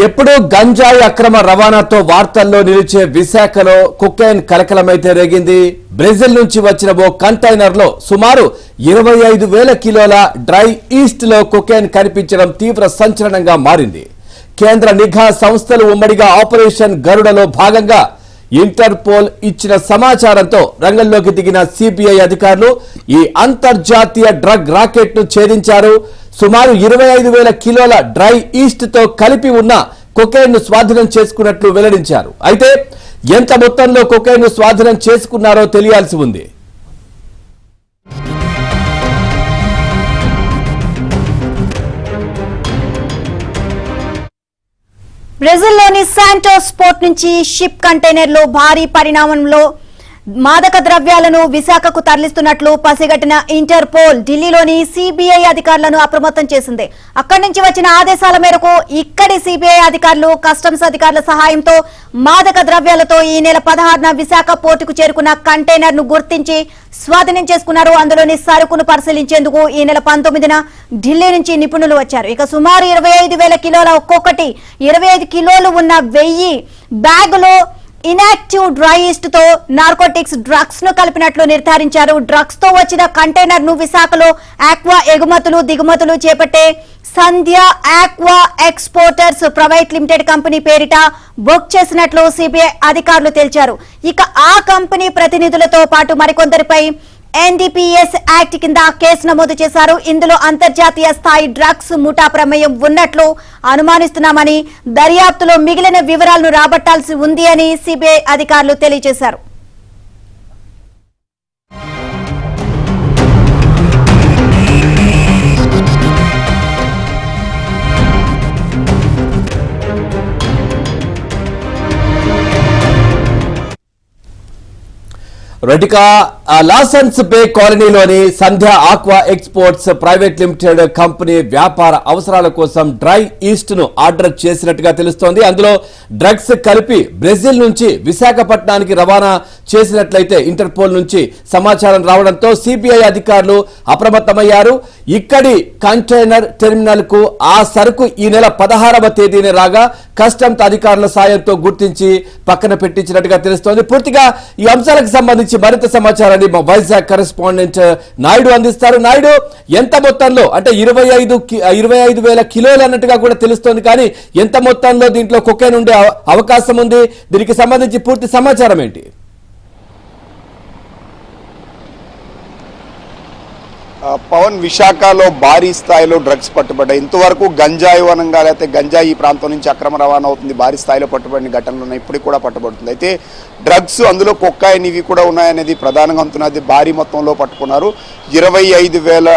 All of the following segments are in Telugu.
ఎప్పుడూ గంజాయి అక్రమ రవాణాతో వార్తల్లో నిలిచే విశాఖలో కొకైన్ కలకలమైతే రేగింది. బ్రెజిల్ నుంచి వచ్చిన ఓ కంటైనర్ లో సుమారు 25,000 కిలోల డ్రై ఈస్ట్ లో కొకైన్ కనిపించడం తీవ్ర సంచలనంగా మారింది. కేంద్ర నిఘా సంస్థలు ఉమ్మడిగా ఆపరేషన్ గరుడలో భాగంగా ఇంటర్పోల్ ఇచ్చిన సమాచారంతో రంగంలోకి దిగిన సిబిఐ అధికారులు ఈ అంతర్జాతీయ డ్రగ్ రాకెట్ ను ఛేదించారు. సుమారు 25,000 కిలోల డ్రై ఈస్ట్ తో కలిపి ఉన్న కొకైన్ ను స్వాధీనం చేసుకున్నట్లు వెల్లడించారు. అయితే ఎంత మొత్తంలో కొకైన్ ను స్వాధీనం చేసుకున్నారో తెలియాల్సి ఉంది. బ్రెజిల్లోని శాంటోస్ పోర్ట్ నుంచి షిప్ కంటైనర్లో భారీ పరిణామంలో మాదక ద్రవ్యాలను విశాఖకు తరలిస్తున్నట్లు పసిగట్టిన ఇంటర్పోల్ ఢిల్లీలోని సిబిఐ అధికారులను అప్రమత్తం చేసింది. అక్కడి నుంచి వచ్చిన ఆదేశాల మేరకు ఇక్కడి సిబిఐ అధికారులు కస్టమ్స్ అధికారుల సహాయంతో మాదక ద్రవ్యాలతో ఈ నెల 16న విశాఖ పోర్టుకు చేరుకున్న కంటైనర్ ను గుర్తించి స్వాధీనం చేసుకున్నారు. అందులోని సరుకును పరిశీలించేందుకు ఈ నెల 19న ఢిల్లీ నుంచి నిపుణులు వచ్చారు. ఇక సుమారు 25,000 కిలోల ఒక్కొక్కటి 25 కిలోలు ఉన్న 1000 బ్యాగులో ఇనాక్టివ్ డ్రై ఈస్ట్ తో నార్కోటిక్స్ డ్రగ్స్ ను కలిపినట్లు నిర్ధారించారు. డ్రగ్స్ తో వచ్చిన కంటైనర్ ను విశాఖలో ఆక్వా ఎగుమతులు దిగుమతులు చేపట్టే Sandhya aqua exporters private limited company పేరిట బుక్ చేసినట్లు సిబిఐ అధికారులు తెలిపారు. ఇక ఆ కంపెనీ ప్రతినిధులతో పాటు మరికొందరిపై ఎన్డీపీఎస్ యాక్ట్ కింద కేసు నమోదు చేశారు. ఇందులో అంతర్జాతీయ స్థాయి డ్రగ్స్ ముఠా ప్రమేయం ఉన్నట్లు అనుమానిస్తున్నామని, దర్యాప్తులో మిగిలిన వివరాలను రాబట్టాల్సి ఉంది అని సిబిఐ అధికారులు తెలియజేశారు. రెటికా లాసెన్స్ బే కాలనీలోని Sandhya aqua exports private limited company వ్యాపార అవసరాల కోసం డ్రై ఈస్ట్ ను ఆర్డర్ చేసినట్టుగా తెలుస్తోంది. అందులో డ్రగ్స్ కలిపి బ్రెజిల్ నుంచి విశాఖపట్నానికి రవాణా చేసినట్లయితే ఇంటర్పోల్ నుంచి సమాచారం రావడంతో సిబిఐ అధికారులు అప్రమత్తమయ్యారు. ఇక్కడి కంటైనర్ టెర్మినల్ కు ఆ సరుకు ఈ నెల 16వ తేదీనే రాగా కస్టమ్స్ అధికారుల సాయంతో గుర్తించి పక్కన పెట్టించినట్టుగా తెలుస్తోంది. పూర్తిగా ఈ అంశాలకు సంబంధించి మరింత సమాచారాన్ని మా వైజాగ్ కరెస్పాండెంట్ నాయుడు అందిస్తారు. నాయుడు, ఎంత మొత్తంలో అంటే 25,000 కిలోలు అన్నట్టుగా కూడా తెలుస్తోంది, కానీ ఎంత మొత్తంలో దీంట్లో కొకైన్ ఉండే అవకాశం ఉంది? దీనికి సంబంధించి పూర్తి సమాచారం ఏంటి? పవన్, విశాఖలో భారీ స్థాయిలో డ్రగ్స్ పట్టుబడ్డాయి. ఇంతవరకు గంజాయి వనంగా లేకపోతే గంజాయి ఈ ప్రాంతం నుంచి అక్రమ రవాణా అవుతుంది, భారీ స్థాయిలో పట్టుబడిన ఘటనలు ఉన్నాయి, ఇప్పటికి కూడా పట్టుబడుతుంది. అయితే డ్రగ్స్ అందులో కొక్కాయిన్ ఇవి కూడా ఉన్నాయనేది ప్రధానంగా అంటున్నది. భారీ మొత్తంలో పట్టుకున్నారు. 25,000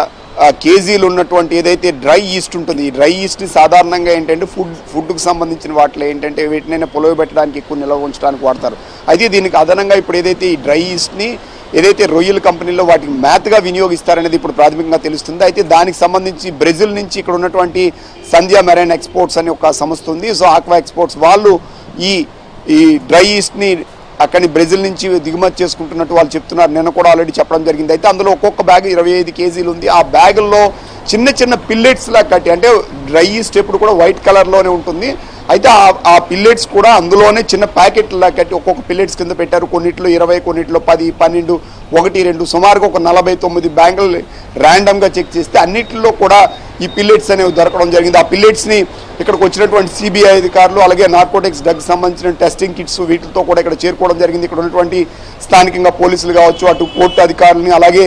కేజీలు ఉన్నటువంటి ఏదైతే డ్రై ఈస్ట్ ఉంటుంది, ఈ డ్రై ఈస్ట్ని సాధారణంగా ఏంటంటే ఫుడ్కు సంబంధించిన వాటిలో ఏంటంటే వీటినైనా పొలవి పెట్టడానికి ఎక్కువ నిల్వ ఉంచడానికి వాడతారు. అయితే దీనికి అదనంగా ఇప్పుడు ఏదైతే ఈ డ్రై ఈస్ట్ని ఏదైతే రొయ్యల కంపెనీలో వాటికి మ్యాత్గా వినియోగిస్తారనేది ఇప్పుడు ప్రాథమికంగా తెలుస్తుంది. అయితే దానికి సంబంధించి బ్రెజిల్ నుంచి ఇక్కడ ఉన్నటువంటి సంధ్య మెరైన్ ఎక్స్పోర్ట్స్ అని ఒక సంస్థ ఉంది. సో ఆక్వా ఎక్స్పోర్ట్స్ వాళ్ళు ఈ డ్రై ఈస్ట్ని అక్కడి బ్రెజిల్ నుంచి దిగుమతి చేసుకుంటున్నట్టు వాళ్ళు చెప్తున్నారు. నిన్న కూడా ఆల్రెడీ చెప్పడం జరిగింది. అయితే అందులో ఒక్కొక్క బ్యాగ్ 25 కేజీలు ఉంది. ఆ బ్యాగుల్లో చిన్న చిన్న పిల్లెట్స్ లా కట్టి, అంటే డ్రై ఈస్ట్ ఎప్పుడు కూడా వైట్ కలర్లోనే ఉంటుంది. అయితే ఆ పిల్లెట్స్ కూడా అందులోనే చిన్న ప్యాకెట్లా కట్టి ఒక్కొక్క పిల్లెట్స్ కింద పెట్టారు. కొన్నిట్లో 20, కొన్నిట్లో 10, 12, 1, 2 సుమారుగా ఒక 49 బ్యాంకులు ర్యాండమ్గా చెక్ చేస్తే అన్నింటిలో కూడా ఈ పిల్లెట్స్ అనేవి దొరకడం జరిగింది. ఆ పిల్లెట్స్ని ఇక్కడికి వచ్చినటువంటి సిబిఐ అధికారులు అలాగే నార్కోటిక్స్ డ్రగ్స్ సంబంధించిన టెస్టింగ్ కిట్స్ వీటితో కూడా ఇక్కడ చేరుకోవడం జరిగింది. ఇక్కడ ఉన్నటువంటి స్థానికంగా పోలీసులు కావచ్చు, అటు కోర్టు అధికారులని అలాగే